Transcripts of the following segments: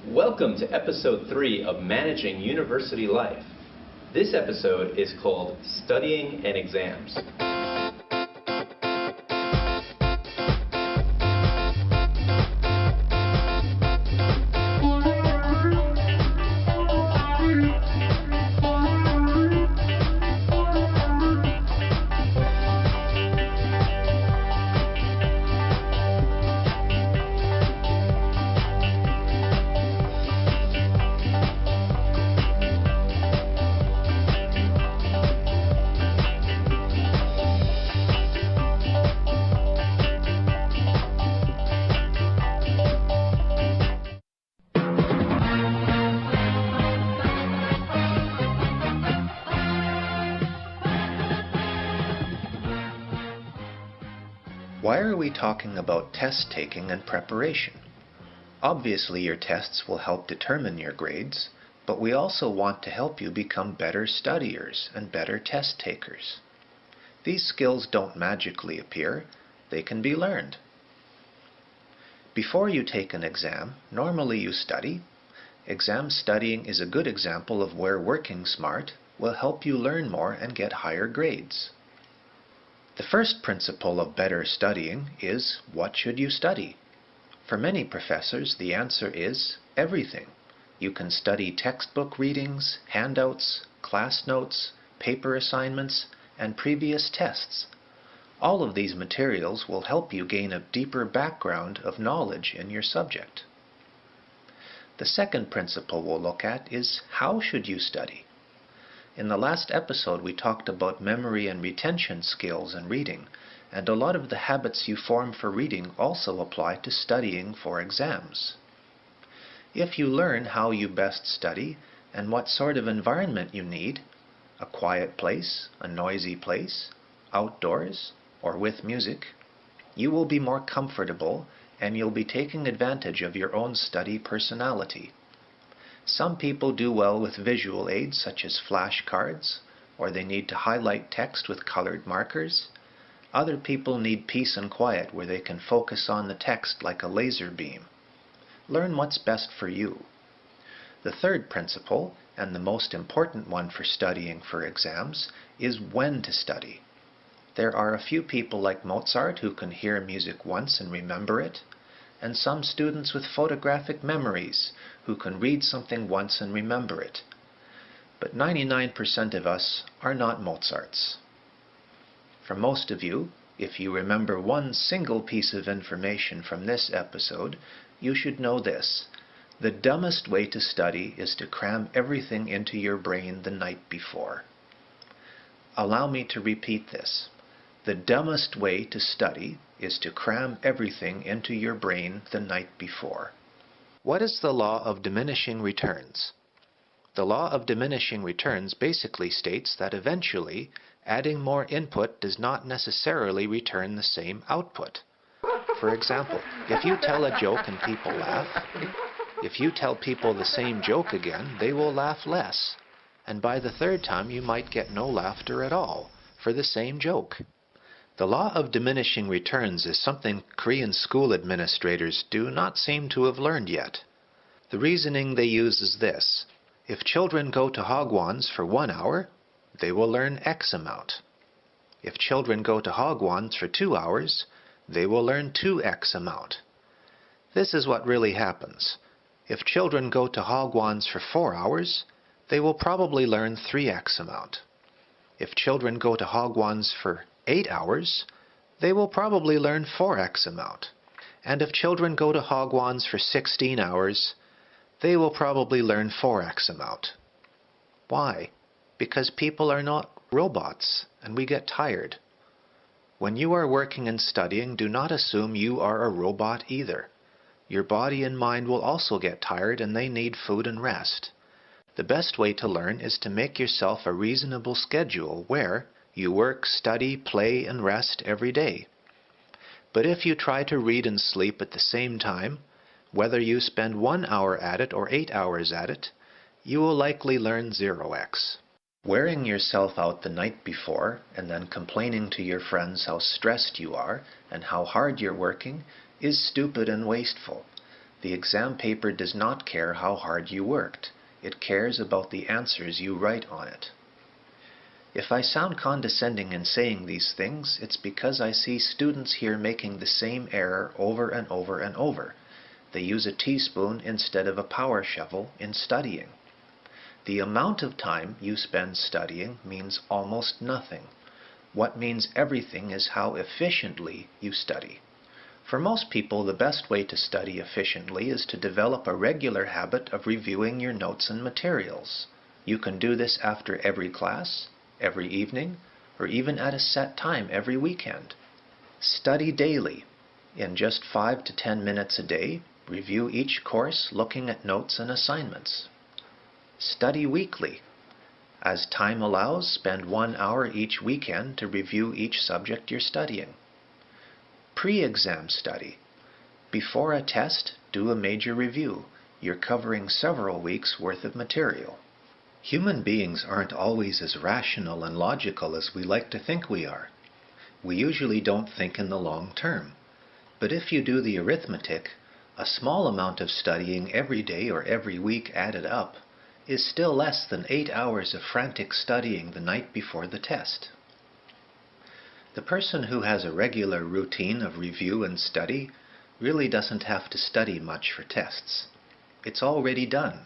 Welcome to episode 3 of Managing University Life. This episode is called Studying and Exams. Why are we talking about test taking and preparation? Obviously, your tests will help determine your grades, but we also want to help you become better studiers and better test takers. These skills don't magically appear, they can be learned. Before you take an exam, normally you study. Exam studying is a good example of where working smart will help you learn more and get higher grades. The first principle of better studying is, what should you study? For many professors, the answer is everything. You can study textbook readings, handouts, class notes, paper assignments, and previous tests. All of these materials will help you gain a deeper background of knowledge in your subject. The second principle we'll look at is, how should you study? In the last episode, we talked about memory and retention skills in reading, and a lot of the habits you form for reading also apply to studying for exams. If you learn how you best study and what sort of environment you need, a quiet place, a noisy place, outdoors, or with music, you will be more comfortable and you'll be taking advantage of your own study personality. Some people do well with visual aids such as flashcards, or they need to highlight text with colored markers. Other people need peace and quiet where they can focus on the text like a laser beam. Learn what's best for you. The third principle, and the most important one for studying for exams, is when to study. There are a few people like Mozart who can hear music once and remember it, and some students with photographic memories who can read something once and remember it. But 99% of us are not Mozarts. For most of you, if you remember one single piece of information from this episode, you should know this. The dumbest way to study is to cram everything into your brain the night before. Allow me to repeat this. The dumbest way to study is to cram everything into your brain the night before. What is the law of diminishing returns? The law of diminishing returns basically states that eventually adding more input does not necessarily return the same output. For example, if you tell a joke and people laugh, if you tell people the same joke again, they will laugh less. And by the third time you might get no laughter at all for the same joke. The law of diminishing returns is something Korean school administrators do not seem to have learned yet. The reasoning they use is this. If children go to Hagwons for 1 hour, they will learn X amount. If children go to Hagwons for 2 hours, they will learn 2X amount. This is what really happens. If children go to Hagwons for 4 hours, they will probably learn 3X amount. If children go to Hagwons for 8 hours, they will probably learn 4X amount. And if children go to Hagwons for 16 hours, they will probably learn 4X amount. Why? Because people are not robots, and we get tired. When you are working and studying, do not assume you are a robot either. Your body and mind will also get tired, and they need food and rest. The best way to learn is to make yourself a reasonable schedule where you work, study, play, and rest every day. But if you try to read and sleep at the same time, whether you spend 1 hour at it or 8 hours at it, you will likely learn 0x. Wearing yourself out the night before and then complaining to your friends how stressed you are and how hard you're working is stupid and wasteful. The exam paper does not care how hard you worked. It cares about the answers you write on it. If I sound condescending in saying these things, it's because I see students here making the same error over and over and over. They use a teaspoon instead of a power shovel in studying. The amount of time you spend studying means almost nothing. What means everything is how efficiently you study. For most people, the best way to study efficiently is to develop a regular habit of reviewing your notes and materials. You can do this after every class, every evening, or even at a set time every weekend. Study daily. In just 5 to 10 minutes a day, review each course looking at notes and assignments. Study weekly. As time allows, spend 1 hour each weekend to review each subject you're studying. Pre-exam study. Before a test, do a major review. You're covering several weeks' worth of material. Human beings aren't always as rational and logical as we like to think we are. We usually don't think in the long term. But if you do the arithmetic, a small amount of studying every day or every week added up is still less than 8 hours of frantic studying the night before the test. The person who has a regular routine of review and study really doesn't have to study much for tests. It's already done.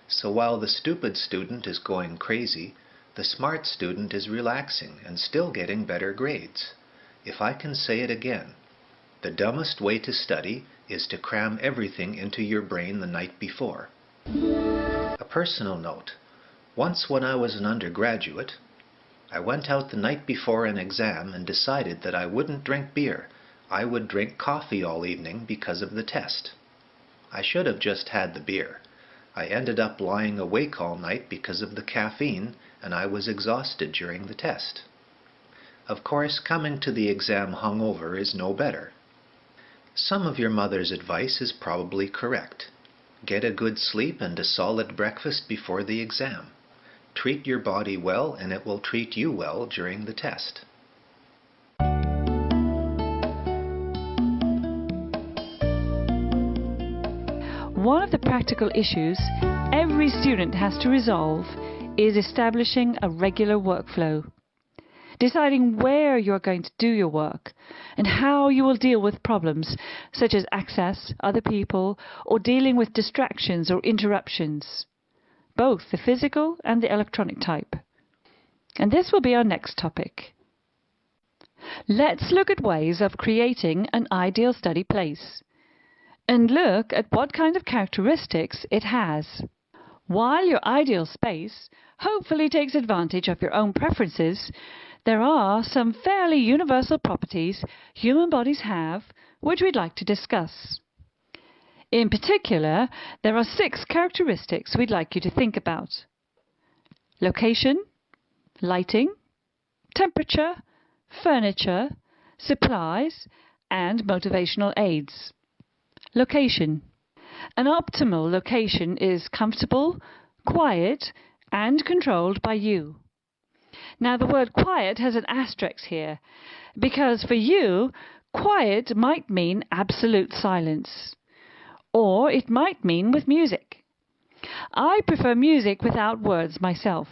So while the stupid student is going crazy, the smart student is relaxing and still getting better grades. If I can say it again, the dumbest way to study is to cram everything into your brain the night before. A personal note. Once when I was an undergraduate, I went out the night before an exam and decided that I wouldn't drink beer. I would drink coffee all evening because of the test. I should have just had the beer. I ended up lying awake all night because of the caffeine, and I was exhausted during the test. Of course, coming to the exam hungover is no better. Some of your mother's advice is probably correct. Get a good sleep and a solid breakfast before the exam. Treat your body well, and it will treat you well during the test. One of the practical issues every student has to resolve is establishing a regular workflow. Deciding where you're going to do your work and how you will deal with problems such as access, other people, or dealing with distractions or interruptions, both the physical and the electronic type. And this will be our next topic. Let's look at ways of creating an ideal study place and look at what kind of characteristics it has. While your ideal space hopefully takes advantage of your own preferences, there are some fairly universal properties human bodies have which we'd like to discuss. In particular, there are 6 characteristics we'd like you to think about: location, lighting, temperature, furniture, supplies, and motivational aids. Location. An optimal location is comfortable, quiet, and controlled by you. Now, the word quiet has an asterisk here, because for you, quiet might mean absolute silence, or it might mean with music. I prefer music without words myself.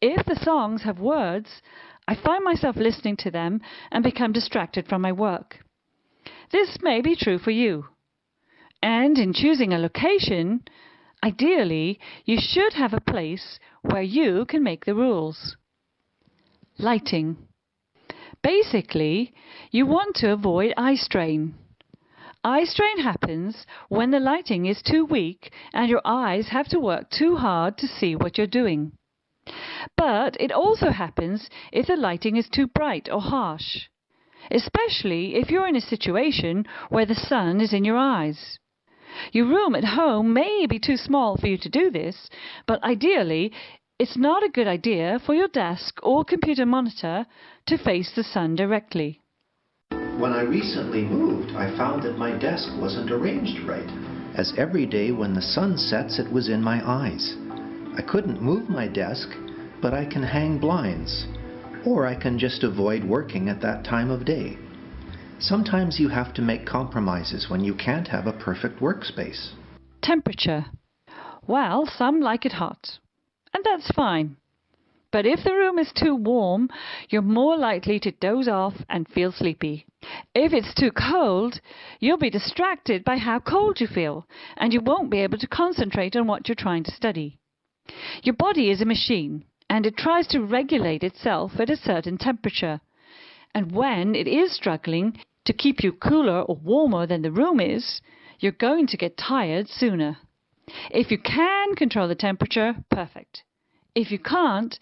If the songs have words, I find myself listening to them and become distracted from my work. This may be true for you. And in choosing a location, ideally, you should have a place where you can make the rules. Lighting. Basically, you want to avoid eye strain. Eye strain happens when the lighting is too weak and your eyes have to work too hard to see what you're doing. But it also happens if the lighting is too bright or harsh, especially if you're in a situation where the sun is in your eyes. Your room at home may be too small for you to do this, but ideally, it's not a good idea for your desk or computer monitor to face the sun directly. When I recently moved, I found that my desk wasn't arranged right, as every day when the sun sets it was in my eyes. I couldn't move my desk, but I can hang blinds, or I can just avoid working at that time of day. Sometimes you have to make compromises when you can't have a perfect workspace. Temperature. Well, some like it hot, and that's fine. But if the room is too warm, you're more likely to doze off and feel sleepy. If it's too cold, you'll be distracted by how cold you feel, and you won't be able to concentrate on what you're trying to study. Your body is a machine, and it tries to regulate itself at a certain temperature. And when it is struggling to keep you cooler or warmer than the room is, you're going to get tired sooner. If you can control the temperature, perfect. If you can't,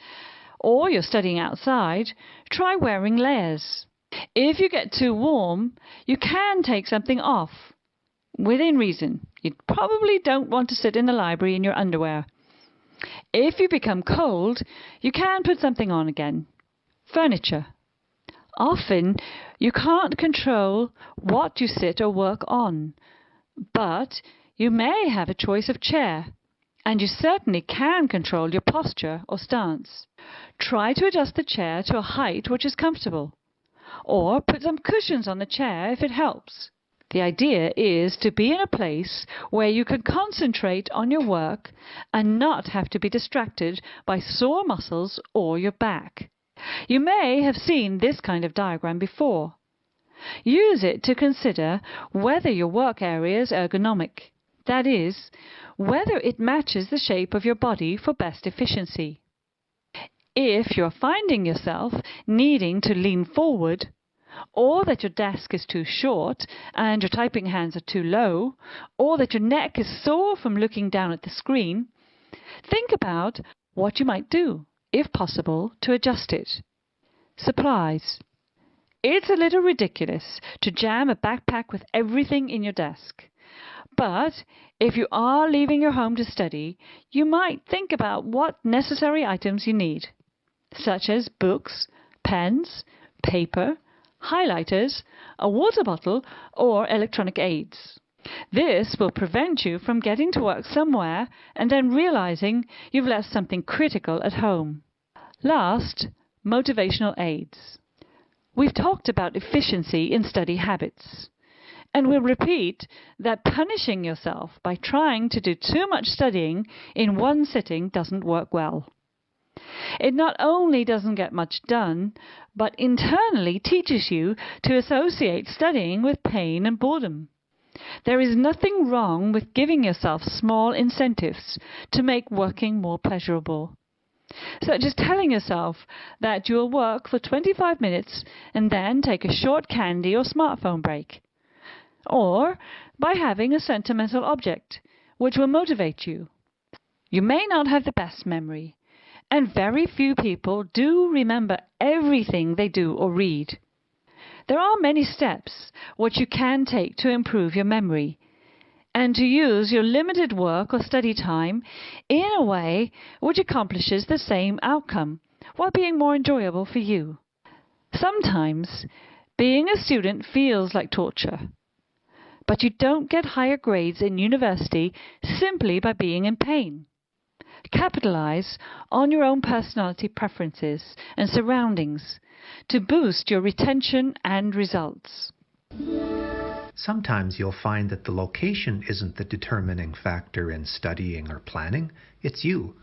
or you're studying outside, try wearing layers. If you get too warm, you can take something off. Within reason, you probably don't want to sit in the library in your underwear. If you become cold, you can put something on again. Furniture. Often, you can't control what you sit or work on, but you may have a choice of chair. And you certainly can control your posture or stance. Try to adjust the chair to a height which is comfortable. Or put some cushions on the chair if it helps. The idea is to be in a place where you can concentrate on your work and not have to be distracted by sore muscles or your back. You may have seen this kind of diagram before. Use it to consider whether your work area is ergonomic. That is, whether it matches the shape of your body for best efficiency. If you're finding yourself needing to lean forward, or that your desk is too short and your typing hands are too low, or that your neck is sore from looking down at the screen, think about what you might do, if possible, to adjust it. Supplies. It's a little ridiculous to jam a backpack with everything in your desk. But if you are leaving your home to study, you might think about what necessary items you need, such as books, pens, paper, highlighters, a water bottle, or electronic aids. This will prevent you from getting to work somewhere and then realizing you've left something critical at home. Last, motivational aids. We've talked about efficiency in study habits. And we'll repeat that punishing yourself by trying to do too much studying in one sitting doesn't work well. It not only doesn't get much done, but internally teaches you to associate studying with pain and boredom. There is nothing wrong with giving yourself small incentives to make working more pleasurable, such as telling yourself that you'll work for 25 minutes and then take a short candy or smartphone break. Or by having a sentimental object, which will motivate you. You may not have the best memory, and very few people do remember everything they do or read. There are many steps which you can take to improve your memory, and to use your limited work or study time in a way which accomplishes the same outcome, while being more enjoyable for you. Sometimes, being a student feels like torture. But you don't get higher grades in university simply by being in pain. Capitalize on your own personality preferences and surroundings to boost your retention and results. Sometimes you'll find that the location isn't the determining factor in studying or planning, it's you.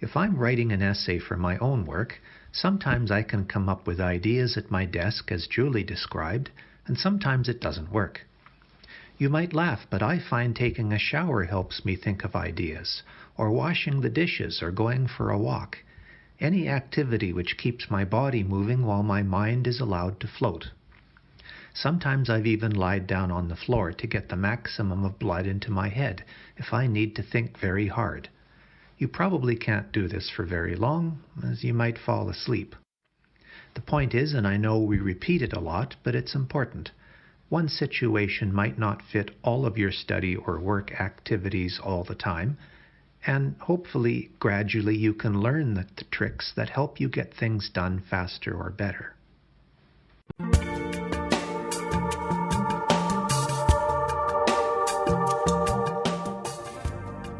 If I'm writing an essay for my own work, sometimes I can come up with ideas at my desk as Julie described, and sometimes it doesn't work. You might laugh, but I find taking a shower helps me think of ideas, or washing the dishes, or going for a walk. Any activity which keeps my body moving while my mind is allowed to float. Sometimes I've even lied down on the floor to get the maximum of blood into my head if I need to think very hard. You probably can't do this for very long, as you might fall asleep. The point is, and I know we repeat it a lot, but it's important. One situation might not fit all of your study or work activities all the time, and hopefully, gradually you can learn the tricks that help you get things done faster or better.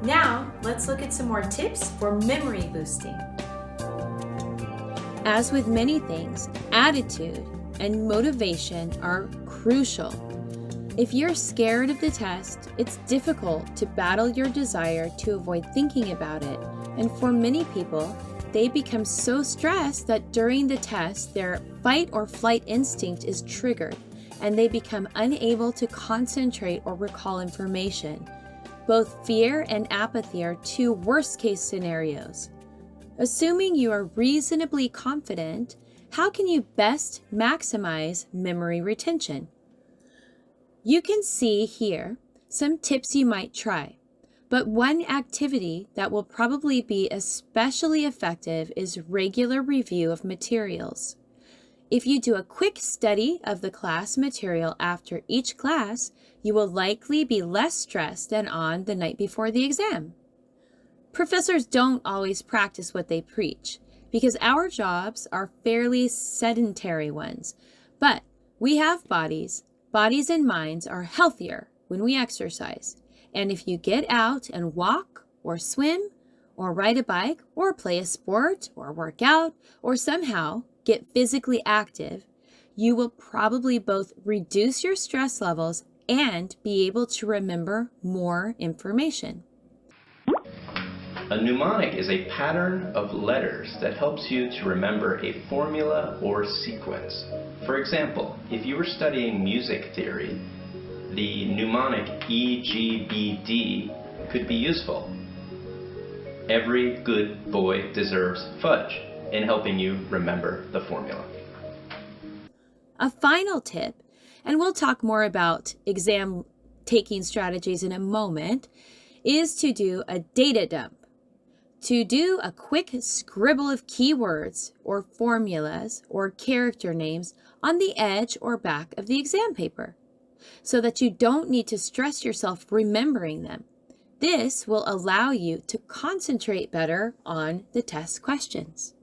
Now, let's look at some more tips for memory boosting. As with many things, attitude and motivation are crucial. If you're scared of the test, it's difficult to battle your desire to avoid thinking about it, and for many people, they become so stressed that during the test, their fight or flight instinct is triggered, and they become unable to concentrate or recall information. Both fear and apathy are two worst-case scenarios. Assuming you are reasonably confident, how can you best maximize memory retention? You can see here some tips you might try, but one activity that will probably be especially effective is regular review of materials. If you do a quick study of the class material after each class, you will likely be less stressed than on the night before the exam. Professors don't always practice what they preach, because our jobs are fairly sedentary ones, but we have bodies. Bodies and minds are healthier when we exercise. And if you get out and walk or swim or ride a bike or play a sport or work out or somehow get physically active, you will probably both reduce your stress levels and be able to remember more information. A mnemonic is a pattern of letters that helps you to remember a formula or sequence. For example, if you were studying music theory, the mnemonic EGBD could be useful. Every good boy deserves fudge in helping you remember the formula. A final tip, and we'll talk more about exam taking strategies in a moment, is to do a data dump. To do a quick scribble of keywords or formulas or character names on the edge or back of the exam paper, so that you don't need to stress yourself remembering them. This will allow you to concentrate better on the test questions.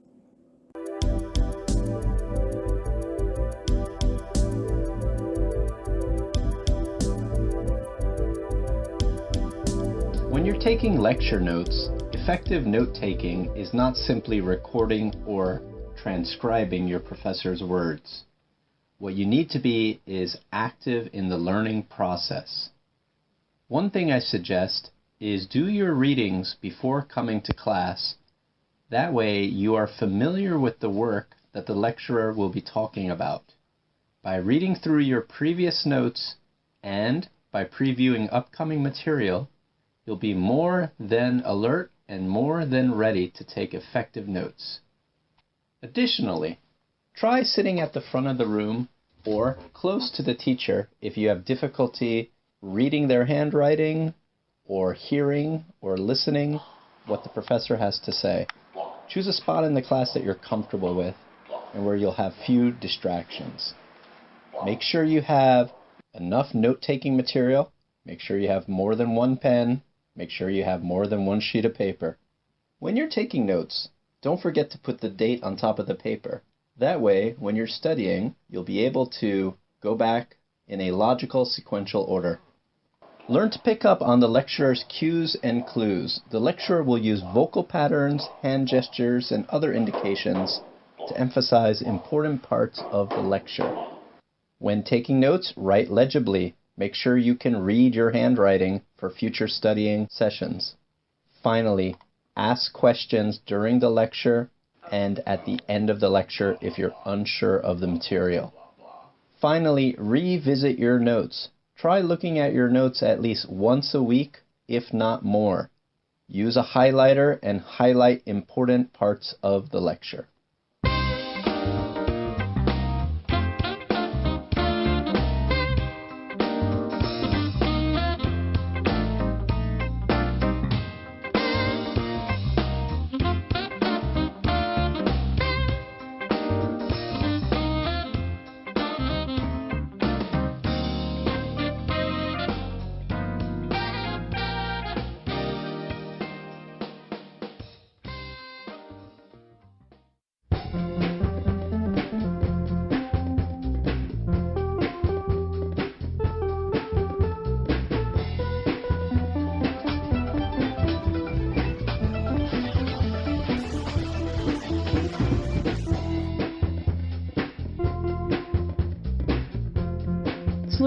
When you're taking lecture notes, effective note-taking is not simply recording or transcribing your professor's words. What you need to be is active in the learning process. One thing I suggest is do your readings before coming to class. That way you are familiar with the work that the lecturer will be talking about. By reading through your previous notes and by previewing upcoming material, you'll be more than alert and more than ready to take effective notes. Additionally, try sitting at the front of the room or close to the teacher if you have difficulty reading their handwriting or hearing or listening what the professor has to say. Choose a spot in the class that you're comfortable with and where you'll have few distractions. Make sure you have enough note-taking material. Make sure you have more than one pen. Make sure you have more than one sheet of paper. When you're taking notes, don't forget to put the date on top of the paper. That way, when you're studying, you'll be able to go back in a logical, sequential order. Learn to pick up on the lecturer's cues and clues. The lecturer will use vocal patterns, hand gestures, and other indications to emphasize important parts of the lecture. When taking notes, write legibly. Make sure you can read your handwriting for future studying sessions. Finally, ask questions during the lecture and at the end of the lecture if you're unsure of the material. Finally, revisit your notes. Try looking at your notes at least once a week, if not more. Use a highlighter and highlight important parts of the lecture.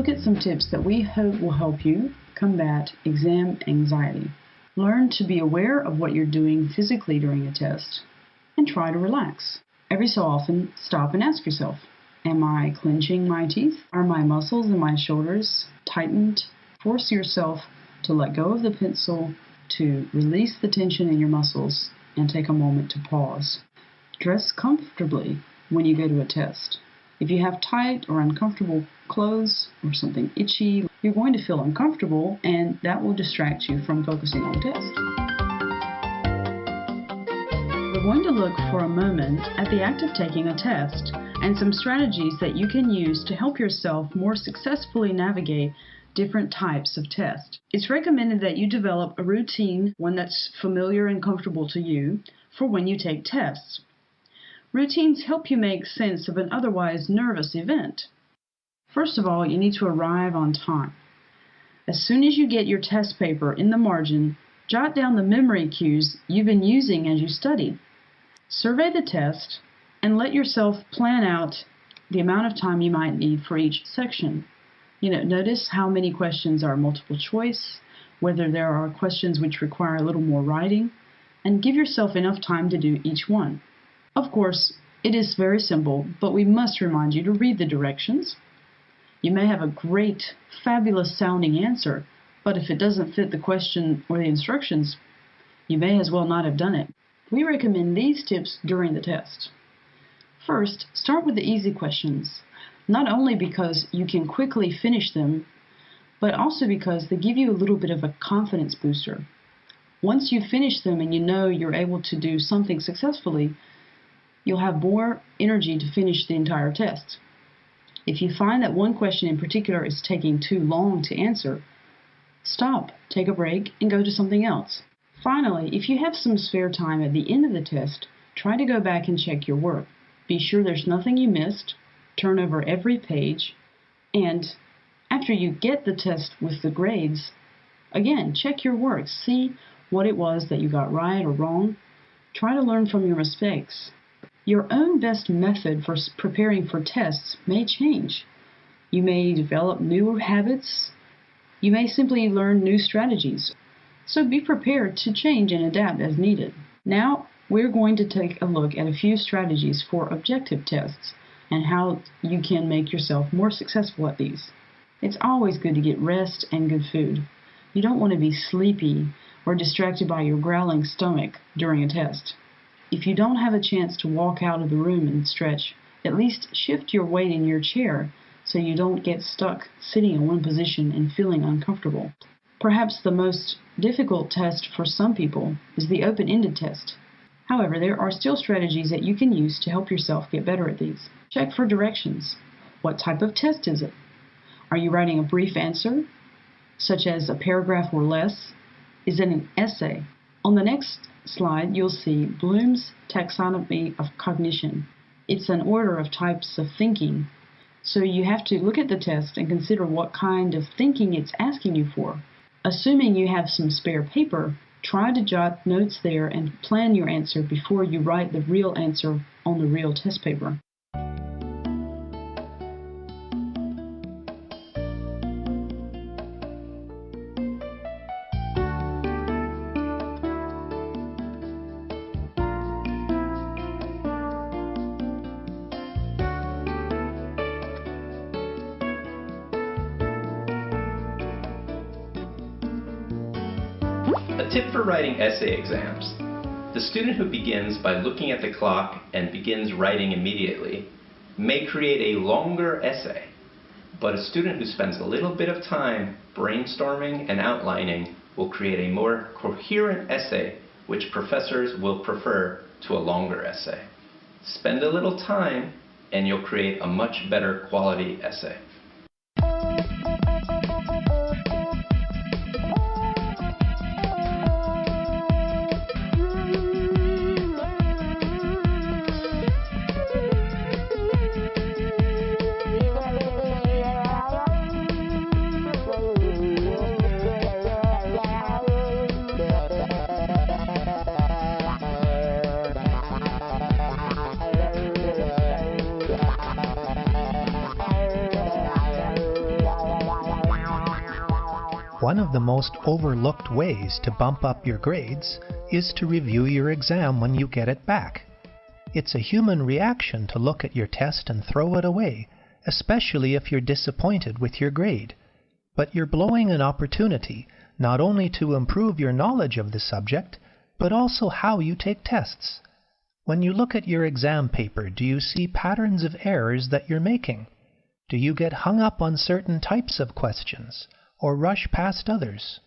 look at some tips that we hope will help you combat exam anxiety. Learn to be aware of what you're doing physically during a test and try to relax. Every so often, stop and ask yourself, am I clenching my teeth? Are my muscles in my shoulders tightened? Force yourself to let go of the pencil, to release the tension in your muscles, and take a moment to pause. Dress comfortably when you go to a test. If you have tight or uncomfortable clothes or something itchy, you're going to feel uncomfortable, and that will distract you from focusing on the test. We're going to look for a moment at the act of taking a test and some strategies that you can use to help yourself more successfully navigate different types of tests. It's recommended that you develop a routine, one that's familiar and comfortable to you, for when you take tests. Routines help you make sense of an otherwise nervous event. First of all, you need to arrive on time. As soon as you get your test paper in the margin, jot down the memory cues you've been using as you studied. Survey the test and let yourself plan out the amount of time you might need for each section. Notice how many questions are multiple choice, whether there are questions which require a little more writing, and give yourself enough time to do each one. Of course, it is very simple, but we must remind you to read the directions. You may have a great, fabulous sounding answer, but if it doesn't fit the question or the instructions, you may as well not have done it. We recommend these tips during the test. First, start with the easy questions, not only because you can quickly finish them, but also because they give you a little bit of a confidence booster. Once you finish them and you know you're able to do something successfully, you'll have more energy to finish the entire test. If you find that one question in particular is taking too long to answer, stop, take a break, and go to something else. Finally, if you have some spare time at the end of the test, try to go back and check your work. Be sure there's nothing you missed, turn over every page, and after you get the test with the grades, again, check your work, see what it was that you got right or wrong. Try to learn from your mistakes. Your own best method for preparing for tests may change. You may develop new habits. You may simply learn new strategies. So be prepared to change and adapt as needed. Now, we're going to take a look at a few strategies for objective tests and how you can make yourself more successful at these. It's always good to get rest and good food. You don't want to be sleepy or distracted by your growling stomach during a test. If you don't have a chance to walk out of the room and stretch, at least shift your weight in your chair so you don't get stuck sitting in one position and feeling uncomfortable. Perhaps the most difficult test for some people is the open-ended test. However, there are still strategies that you can use to help yourself get better at these. Check for directions. What type of test is it? Are you writing a brief answer, such as a paragraph or less? Is it an essay? On the next slide, you'll see Bloom's taxonomy of cognition. It's an order of types of thinking. So you have to look at the test and consider what kind of thinking it's asking you for. Assuming you have some spare paper, try to jot notes there and plan your answer before you write the real answer on the real test paper. A tip for writing essay exams. The student who begins by looking at the clock and begins writing immediately may create a longer essay, but a student who spends a little bit of time brainstorming and outlining will create a more coherent essay, which professors will prefer to a longer essay. Spend a little time and you'll create a much better quality essay. one of the most overlooked ways to bump up your grades is to review your exam when you get it back. It's a human reaction to look at your test and throw it away, especially if you're disappointed with your grade. But you're blowing an opportunity not only to improve your knowledge of the subject, but also how you take tests. When you look at your exam paper, do you see patterns of errors that you're making? Do you get hung up on certain types of questions, or rush past others?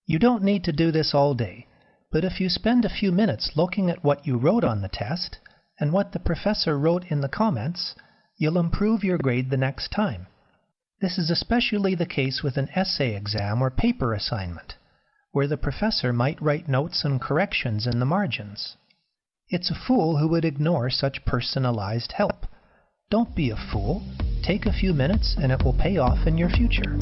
You don't need to do this all day, but if you spend a few minutes looking at what you wrote on the test, and what the professor wrote in the comments, you'll improve your grade the next time. This is especially the case with an essay exam or paper assignment, where the professor might write notes and corrections in the margins. It's a fool who would ignore such personalized help. Don't be a fool. Take a few minutes and it will pay off in your future.